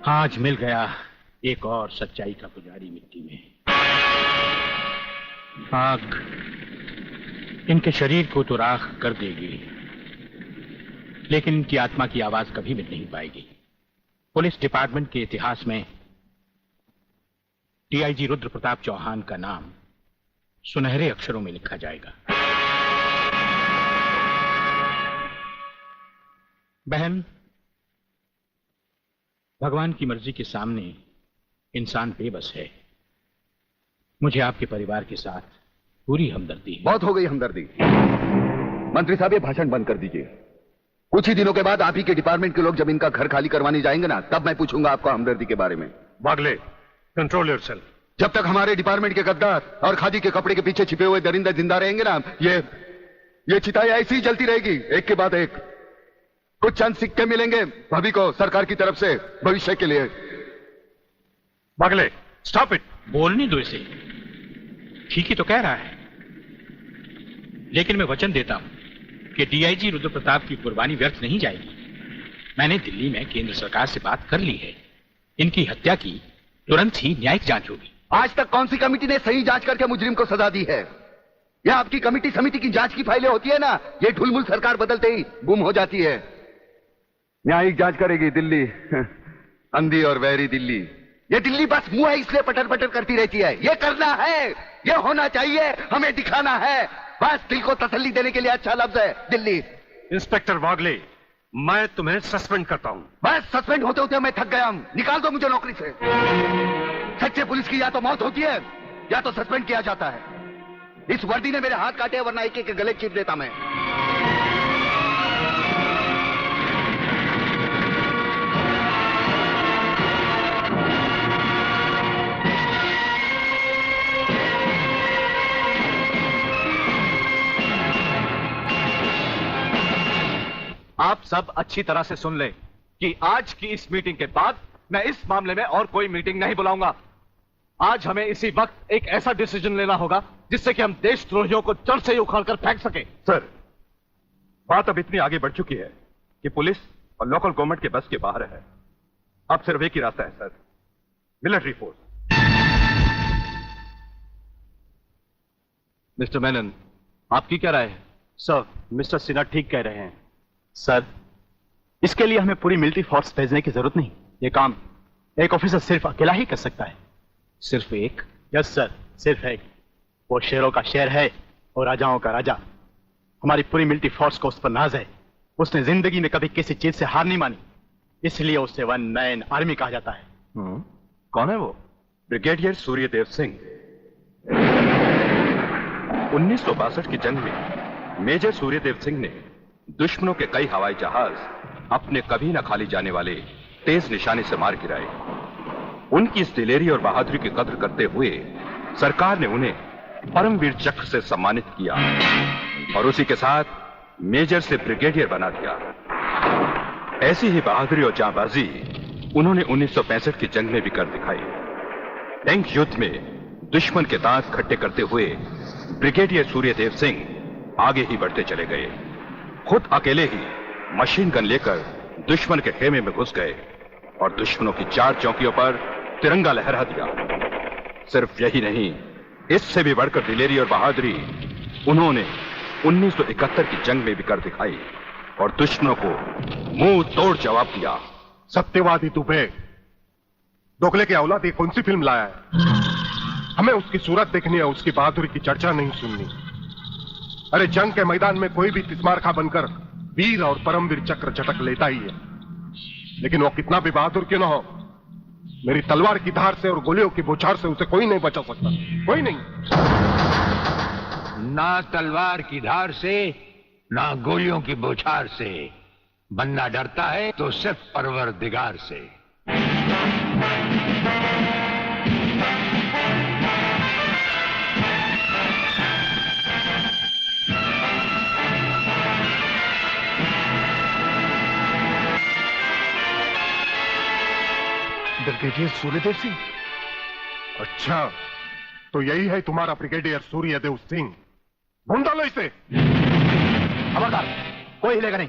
आज मिल गया एक और सच्चाई का पुजारी मिट्टी में। आग इनके शरीर को तो राख कर देगी, लेकिन इनकी आत्मा की आवाज कभी मिट नहीं पाएगी। पुलिस डिपार्टमेंट के इतिहास में डीआईजी रुद्र प्रताप चौहान का नाम सुनहरे अक्षरों में लिखा जाएगा। बहन, भगवान की मर्जी के सामने इंसान बेबस है। मुझे आपके परिवार के साथ पूरी हमदर्दी है। बहुत हो गई हमदर्दी। मंत्री साहब, ये भाषण बंद कर दीजिए। कुछ ही दिनों के बाद आप ही के डिपार्टमेंट के लोग जब इनका घर खाली करवाने जाएंगे ना, तब मैं पूछूंगा आपको हमदर्दी के बारे में। Bagle, control yourself. जब तक हमारे डिपार्टमेंट के गद्दार और खादी के कपड़े के पीछे छिपे हुए दरिंदे जिंदा रहेंगे ना, ये चिताएं ऐसी ही जलती रहेगी, एक के बाद एक। कुछ चंद सिक्के मिलेंगे भाभी को सरकार की तरफ से भविष्य के लिए। Bagle, stop it. बोलने दो इसे, ठीक ही तो कह रहा है। लेकिन मैं वचन देता हूं कि डीआईजी रुद्र प्रताप की कुर्बानी व्यर्थ नहीं जाएगी। मैंने दिल्ली में केंद्र सरकार से बात कर ली है। इनकी हत्या की तुरंत ही न्यायिक जांच होगी। आज तक कौन सी कमेटी ने सही जांच करके मुजरिम को सजा दी है? यह आपकी कमेटी समिति की जांच की फाइलें होती है ना, ये ढुलमुल सरकार बदलते ही गुम हो जाती है। न्यायिक जांच करेगी दिल्ली, अंधी और वैरी दिल्ली। ये दिल्ली बस मुंह है इसलिए पटर पटर करती रहती है। ये करना है, ये होना चाहिए, हमें दिखाना है। बस दिल को तसल्ली देने के लिए अच्छा लफ्ज है दिल्ली। इंस्पेक्टर वागले, मैं तुम्हें सस्पेंड करता हूं। बस सस्पेंड होते होते मैं थक गया हूं। निकाल दो मुझे नौकरी से। सच्चे पुलिस की या तो मौत होती है या तो सस्पेंड किया जाता है। इस वर्दी ने मेरे हाथ काटे, वरना एक एक गले चीर देता मैं। आप सब अच्छी तरह से सुन लें कि आज की इस मीटिंग के बाद मैं इस मामले में और कोई मीटिंग नहीं बुलाऊंगा। आज हमें इसी वक्त एक ऐसा डिसीजन लेना होगा जिससे कि हम देशद्रोहियों को जड़ से ही उखाड़कर फेंक सके। सर, बात अब इतनी आगे बढ़ चुकी है कि पुलिस और लोकल गवर्नमेंट के बस के बाहर है। अब सिर्फ एक ही रास्ता है sir, military force. Mister Menon, आपकी क्या राय है? सर, मिस्टर सिन्हा ठीक कह रहे हैं। सर, इसके लिए हमें पूरी मिलिट्री फोर्स भेजने की जरूरत नहीं। ये काम एक ऑफिसर सिर्फ अकेला ही कर सकता है। सिर्फ एक? यस सर, सिर्फ एक। वो शेरों का शेर है और राजाओं का राजा। हमारी पूरी मिलिट्री फोर्स को उस पर नाज है। उसने जिंदगी में कभी किसी चीज से हार नहीं मानी, इसलिए उसे वन मैन आर्मी कहा जाता है। कौन है वो? ब्रिगेडियर सूर्यदेव सिंह। 1962 की जंग में मेजर सूर्यदेव सिंह ने दुश्मनों के कई हवाई जहाज अपने कभी न खाली जाने वाले तेज निशाने से मार गिराए। उनकी इस दिलेरी और बहादुरी की कद्र करते हुए सरकार ने उन्हें परमवीर चक्र से सम्मानित किया और उसी के साथ मेजर से ब्रिगेडियर बना दिया। ऐसी ही बहादुरी और जांबाजी उन्होंने 1965 की जंग में भी कर दिखाई। टैंक युद्ध में दुश्मन के दांत खट्टे करते हुए ब्रिगेडियर सूर्यदेव सिंह आगे ही बढ़ते चले गए। खुद अकेले ही मशीन गन लेकर दुश्मन के खेमे में घुस गए और दुश्मनों की 4 चौकियों पर तिरंगा लहरा दिया। सिर्फ यही नहीं, इससे भी बढ़कर दिलेरी और बहादुरी उन्होंने 1971 की जंग में भी कर दिखाई और दुश्मनों को मुंह तोड़ जवाब दिया। सत्यवादी तुपे, दोगले के औलाद ये कौन सी फिल्म लाया है? हमें उसकी सूरत देखनी है, उसकी बहादुरी की चर्चा नहीं सुननी। अरे जंग के मैदान में कोई भी तिस्मारखा बनकर वीर और परमवीर चक्र झटक लेता ही है, लेकिन वो कितना भी बहादुर क्यों ना हो, मेरी तलवार की धार से और गोलियों की बौछार से उसे कोई नहीं बचा सकता। कोई नहीं। ना तलवार की धार से, ना गोलियों की बौछार से। बनना डरता है तो सिर्फ परवरदिगार से। ब्रिगेडियर सूर्यदेव सिंह? अच्छा, तो यही है तुम्हारा ब्रिगेडियर सूर्यदेव सिंह। ढूंढ डालो इसे। खबरदार, कोई हिलेगा नहीं।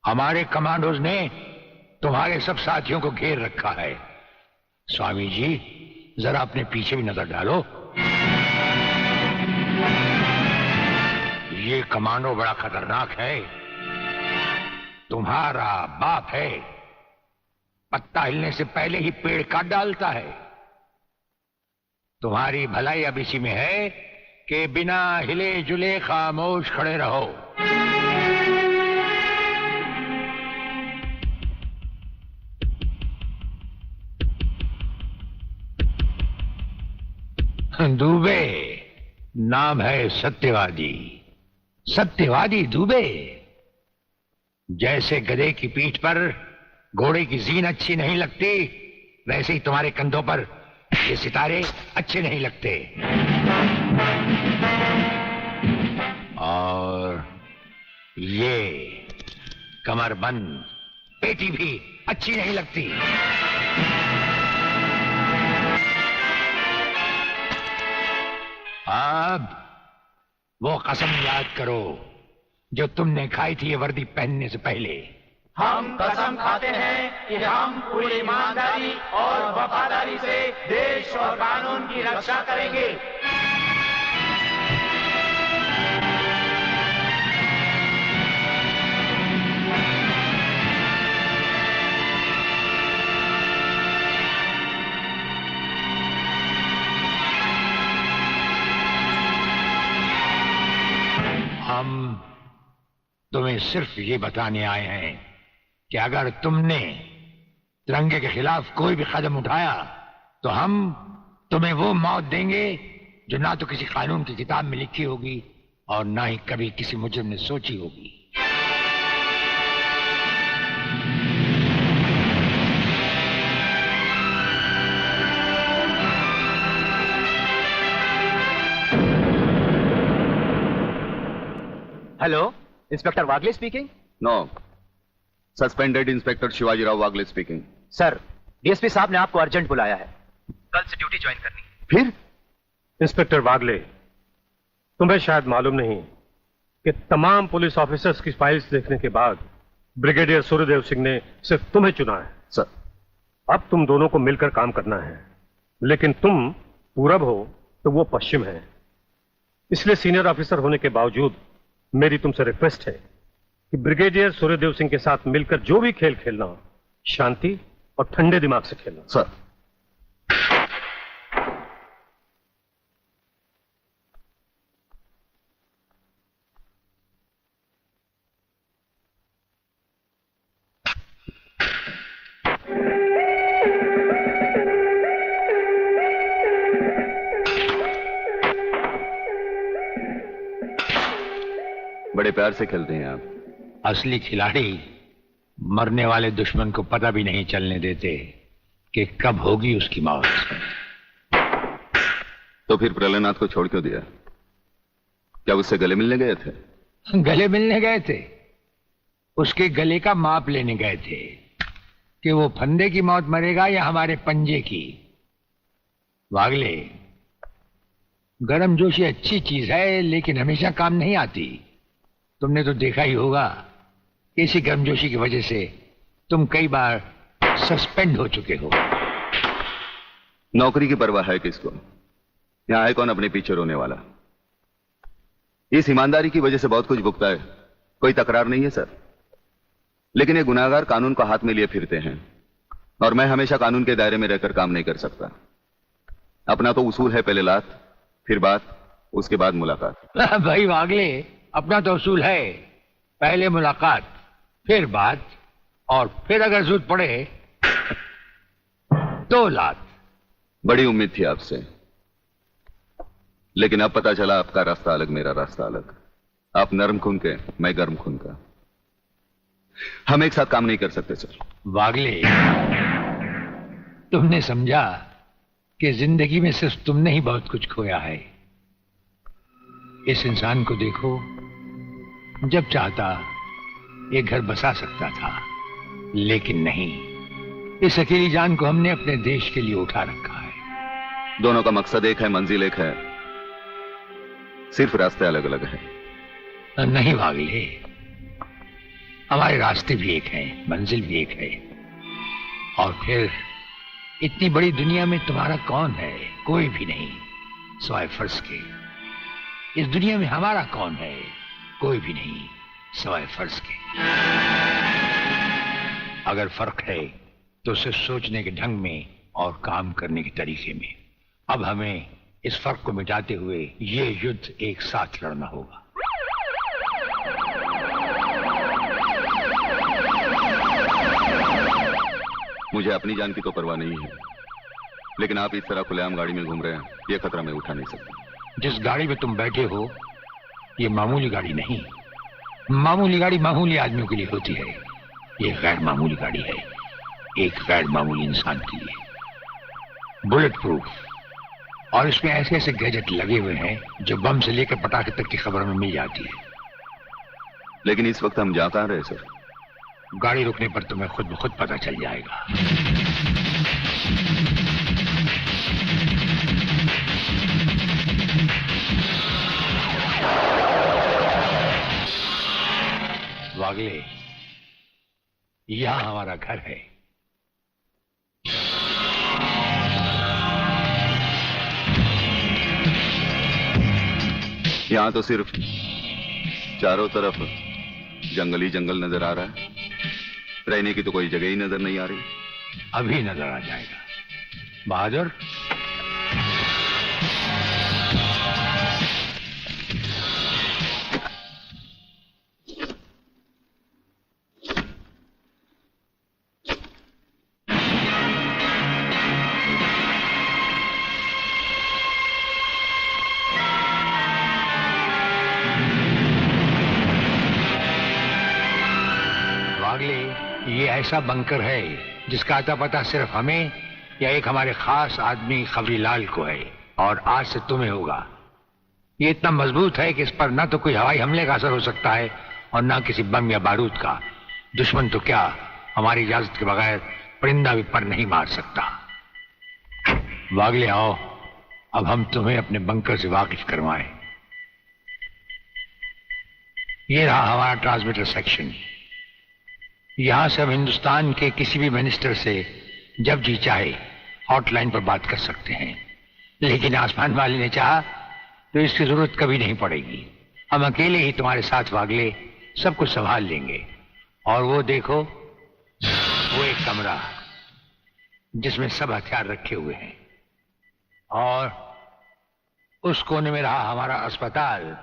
हमारे कमांडोज ने तुम्हारे सब साथियों को घेर रखा है। स्वामी जी, जरा अपने पीछे भी नजर डालो। ये कमांडो बड़ा खतरनाक है। तुम्हारा बाप है, पत्ता हिलने से पहले ही पेड़ काट डालता है। तुम्हारी भलाई अब इसी में है कि बिना हिले जुले खामोश खड़े रहो। दुबे नाम है सत्यवादी। सत्यवादी दुबे। जैसे गधे की पीठ पर घोड़े की जीन अच्छी नहीं लगती, वैसे ही तुम्हारे कंधों पर ये सितारे अच्छे नहीं लगते। और ये कमरबंद पेटी भी अच्छी नहीं लगती। अब वो कसम याद करो जो तुमने खाई थी ये वर्दी पहनने से पहले। हम कसम खाते हैं कि हम पूरी ईमानदारी और वफादारी से देश और कानून की रक्षा करेंगे। हम तुम्हें सिर्फ ये बताने आए हैं कि अगर तुमने तिरंगे के खिलाफ कोई भी कदम उठाया तो हम तुम्हें वो मौत देंगे जो ना तो किसी कानून की किताब में लिखी होगी और ना ही कभी किसी मुजरिम ने सोची होगी। Hello, inspector Wagle speaking. No, suspended inspector Shivaji Rao Wagle speaking. Sir, DSP साहब ने आपको अर्जेंट बुलाया है, कल से ड्यूटी ज्वाइन करनी है। फिर? इंस्पेक्टर वागले, तुम्हें शायद मालूम नहीं कि तमाम पुलिस ऑफिसर्स की फाइल्स देखने के बाद ब्रिगेडियर सूर्यदेव सिंह ने सिर्फ तुम्हें चुना है। सर, अब तुम दोनों को मिलकर काम करना है, लेकिन तुम पूरब हो तो वो पश्चिम है। इसलिए सीनियर ऑफिसर होने के बावजूद मेरी तुमसे रिक्वेस्ट है कि ब्रिगेडियर सूर्यदेव सिंह के साथ मिलकर जो भी खेल खेलना हो, शांति और ठंडे दिमाग से खेलना। सर। बड़े प्यार से खेलते हैं आप। असली खिलाड़ी मरने वाले दुश्मन को पता भी नहीं चलने देते कि कब होगी उसकी मौत। तो फिर प्रलयनाथ को छोड़ क्यों दिया? क्या उससे गले मिलने गए थे? गले मिलने गए थे? उसके गले का माप लेने गए थे कि वो फंदे की मौत मरेगा या हमारे पंजे की। वागले, गर्मजोशी अच्छी चीज है लेकिन हमेशा काम नहीं आती। तुमने तो देखा ही होगा कि इसी गर्मजोशी की वजह से तुम कई बार सस्पेंड हो चुके हो। नौकरी की परवाह है किसको? यहां है कौन अपने पीछे रोने वाला? इस ईमानदारी की वजह से बहुत कुछ भुगता है, कोई तकरार नहीं है सर। लेकिन ये गुनाहगार कानून को हाथ में लिए फिरते हैं और मैं हमेशा कानून के दायरे में रहकर काम नहीं कर सकता। अपना तो उसूल है, पहले लात फिर बात, उसके बाद मुलाकात। भाई वागले, अपना तो उसूल है, पहले मुलाकात फिर बात और फिर अगर जरूरत पड़े तो लात। बड़ी उम्मीद थी आपसे, लेकिन अब पता चला आपका रास्ता अलग, मेरा रास्ता अलग। आप नरम खून के, मैं गर्म खून का। हम एक साथ काम नहीं कर सकते सर। वागले, तुमने समझा कि जिंदगी में सिर्फ तुमने ही बहुत कुछ खोया है। इस इंसान को देखो, जब चाहता एक घर बसा सकता था, लेकिन नहीं, इस अकेली जान को हमने अपने देश के लिए उठा रखा है। दोनों का मकसद एक है, मंजिल एक है, सिर्फ रास्ते अलग अलग हैं। नहीं वागले, हमारे रास्ते भी एक हैं, मंजिल भी एक है। और फिर इतनी बड़ी दुनिया में तुम्हारा कौन है? कोई भी नहीं, सिवाय फर्ज के। इस दुनिया में हमारा कौन है? कोई भी नहीं, सिवाय फर्ज के। अगर फर्क है तो सिर्फ सोचने के ढंग में और काम करने के तरीके में। अब हमें इस फर्क को मिटाते हुए ये युद्ध एक साथ लड़ना होगा। मुझे अपनी जान की तो परवाह नहीं है, लेकिन आप इस तरह खुलेआम गाड़ी में घूम रहे हैं, ये खतरा मैं उठा नहीं सकता। जिस गाड़ी में तुम बैठे हो ये मामूली गाड़ी नहीं। मामूली गाड़ी मामूली आदमियों के लिए होती है, ये गैर मामूली गाड़ी है, एक गैर मामूली इंसान के लिए। बुलेट प्रूफ, और इसमें ऐसे ऐसे गैजेट लगे हुए हैं जो बम से लेकर पटाखे तक की खबर में मिल जाती है। लेकिन इस वक्त हम जा कहां रहे सर? गाड़ी रुकने पर तुम्हें खुद ब खुद पता चल जाएगा। वागले, यहां हमारा घर है। यहां तो सिर्फ चारों तरफ जंगल ही जंगल नजर आ रहा है, रहने की तो कोई जगह ही नजर नहीं आ रही। अभी नजर आ जाएगा बहादुर। ये ऐसा बंकर है जिसका अता पता सिर्फ हमें या एक हमारे खास आदमी खबरीलाल को है, और आज से तुम्हें होगा। ये इतना मजबूत है कि इस पर ना तो कोई हवाई हमले का असर हो सकता है और ना किसी बम या बारूद का। दुश्मन तो क्या, हमारी इजाजत के बगैर परिंदा भी पर नहीं मार सकता। वागले आओ, अब हम तुम्हें अपने बंकर से वाकिफ करवाएं। ये रहा हमारा ट्रांसमीटर सेक्शन। यहां से हम हिंदुस्तान के किसी भी मिनिस्टर से जब जी चाहे हॉटलाइन पर बात कर सकते हैं, लेकिन आसमान वाले ने चाहा तो इसकी जरूरत कभी नहीं पड़ेगी। हम अकेले ही तुम्हारे साथ वागले सब कुछ संभाल लेंगे। और वो देखो, वो एक कमरा जिसमें सब हथियार रखे हुए हैं, और उस कोने में रहा हमारा अस्पताल।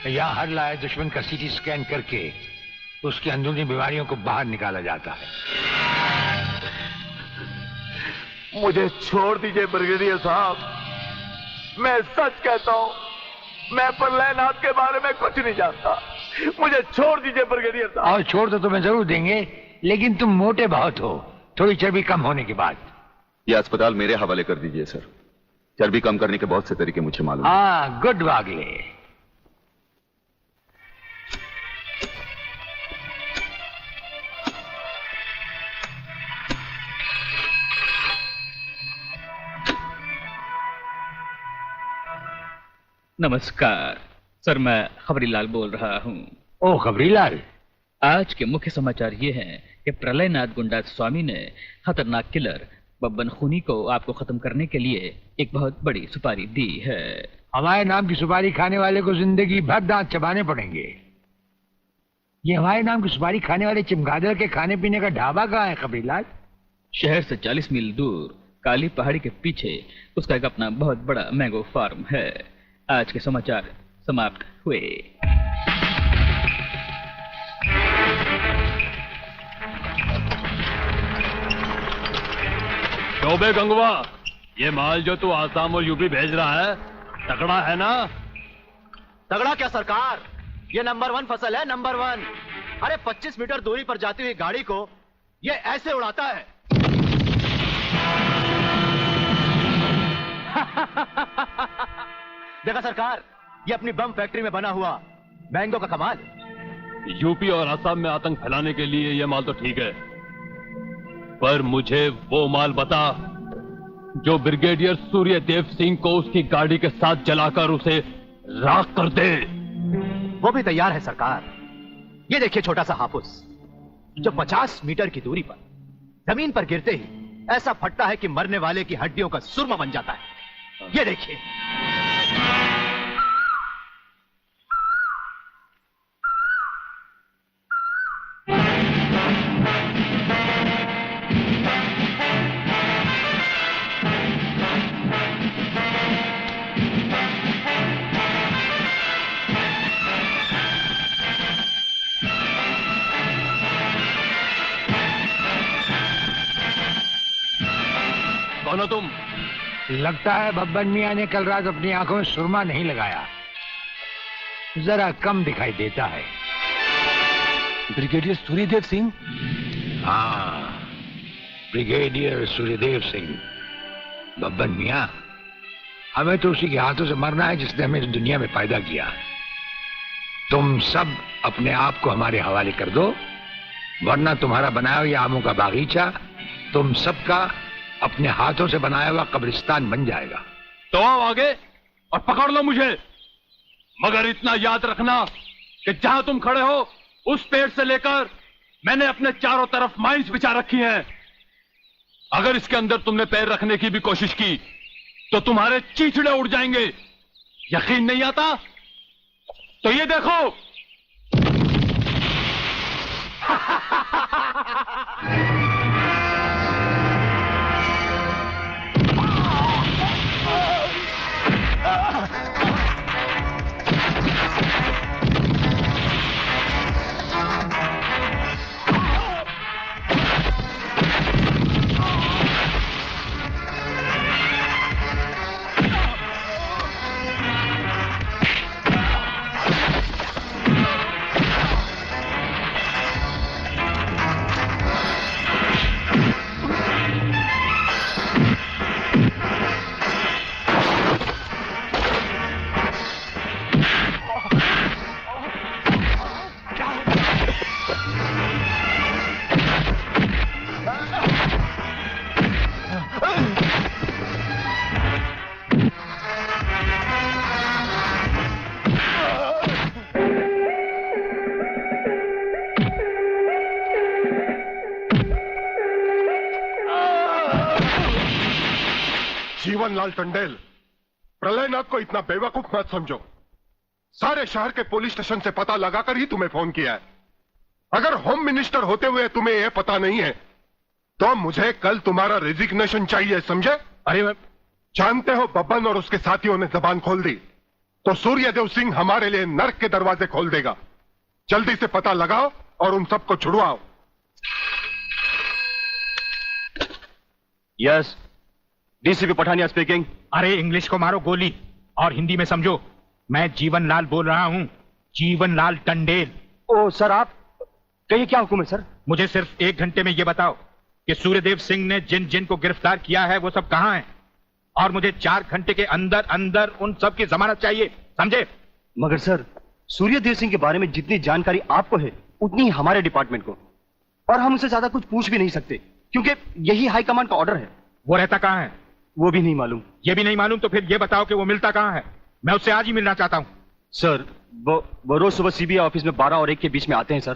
यहां हर लाए दुश्मन का सीटी स्कैन करके उसकी अंदरूनी बीमारियों को बाहर निकाला जाता है। मुझे छोड़ दीजिए ब्रिगेडियर साहब, मैं सच कहता हूं, मैं प्रलयनाथ के बारे में कुछ नहीं जानता। मुझे छोड़ दीजिए ब्रिगेडियर साहब। और छोड़ तो तुम्हें जरूर देंगे, लेकिन तुम मोटे बहुत हो, थोड़ी चर्बी कम होने के बाद। यह अस्पताल मेरे हवाले कर दीजिए सर, चर्बी कम करने के बहुत से तरीके मुझे मालूम। हाँ, गुड वागले। नमस्कार सर, मैं खबरीलाल बोल रहा हूँ। ओ खबरीलाल, आज के मुख्य समाचार ये हैं कि प्रलयनाथ गुंडा स्वामी ने खतरनाक किलर बब्बन खूनी को आपको खत्म करने के लिए एक बहुत बड़ी सुपारी दी है। हमारे नाम की सुपारी खाने वाले को जिंदगी भर दांत चबाने पड़ेंगे। ये हमारे नाम की सुपारी खाने वाले चमगादड़ के खाने पीने का ढाबा कहाँ है खबरीलाल? शहर से 40 मील दूर काली पहाड़ी के पीछे उसका एक अपना बहुत बड़ा मैंगो फार्म है। आज के समाचार समाप्त हुए। चौबे गंगवा, ये माल जो तू आसाम और यूपी भेज रहा है तगड़ा है ना? तगड़ा क्या सरकार, ये नंबर 1 फसल है, नंबर 1। अरे 25 मीटर दूरी पर जाती हुई गाड़ी को ये ऐसे उड़ाता है। देखा सरकार, ये अपनी बम फैक्ट्री में बना हुआ मैंगो का कमाल। यूपी और असम में आतंक फैलाने के लिए ये माल तो ठीक है, पर मुझे वो माल बता जो ब्रिगेडियर सूर्यदेव सिंह को उसकी गाड़ी के साथ जलाकर उसे राख कर दे। वो भी तैयार है सरकार। ये देखिए छोटा सा हाफुस जो 50 मीटर की दूरी पर जमीन पर गिरते ही ऐसा फटता है कि मरने वाले की हड्डियों का सुरमा बन जाता है। ये देखिए। कौन हो तुम? लगता है बब्बन मियां ने कल रात अपनी आंखों में सुरमा नहीं लगाया, जरा कम दिखाई देता है। ब्रिगेडियर सूर्यदेव सिंह? हाँ, ब्रिगेडियर सूर्यदेव सिंह। बब्बन मियां, हमें तो उसी के हाथों से मरना है जिसने हमें इस दुनिया में पैदा किया। तुम सब अपने आप को हमारे हवाले कर दो, वरना तुम्हारा बनाया हुआ आमों का बागीचा तुम सबका अपने हाथों से बनाया हुआ कब्रिस्तान बन जाएगा। तो आओ आगे और पकड़ लो मुझे, मगर इतना याद रखना कि जहां तुम खड़े हो उस पेड़ से लेकर मैंने अपने चारों तरफ माइंस बिछा रखी हैं। अगर इसके अंदर तुमने पैर रखने की भी कोशिश की तो तुम्हारे चीथड़े उड़ जाएंगे। यकीन नहीं आता तो ये देखो। जीवनलाल टंडेल, प्रलयनाथ को इतना बेवकूफ मत समझो। सारे शहर के पुलिस स्टेशन से पता लगाकर ही तुम्हें फोन किया है। अगर होम मिनिस्टर होते हुए तुम्हें यह पता नहीं है तो मुझे कल तुम्हारा रेजिग्नेशन चाहिए, समझे? अरे मैं जानते हो बब्बन और उसके साथियों ने जबान खोल दी तो सूर्यदेव सिंह हमारे लिए नर्क के दरवाजे खोल देगा। जल्दी से पता लगाओ और उन सबको छुड़वाओ। Yes, DCP Pathania speaking. अरे इंग्लिश को मारो गोली और हिंदी में समझो। मैं जीवनलाल बोल रहा हूं, जीवनलाल टंडेल। ओ सर, आप कहिए, क्या हुक्म है सर? मुझे सिर्फ 1 घंटे में यह बताओ कि सूर्यदेव सिंह ने जिन जिन को गिरफ्तार किया है वो सब कहां हैं, और मुझे 4 घंटे के अंदर अंदर उन सब की जमानत चाहिए, समझे? मगर सर, सूर्यदेव सिंह के बारे में जितनी जानकारी आपको है उतनी ही हमारे डिपार्टमेंट को, और हम उसे ज्यादा कुछ पूछ भी नहीं सकते क्योंकि यही हाई कमांड का ऑर्डर है। वो रहता कहां है? वो भी नहीं मालूम। ये भी नहीं मालूम तो फिर ये बताओ कि वो मिलता कहां है? मैं उससे आज ही मिलना चाहता हूं। सर, वो रोज सुबह सीबीआई ऑफिस में 12 और 1 के बीच में आते हैं सर।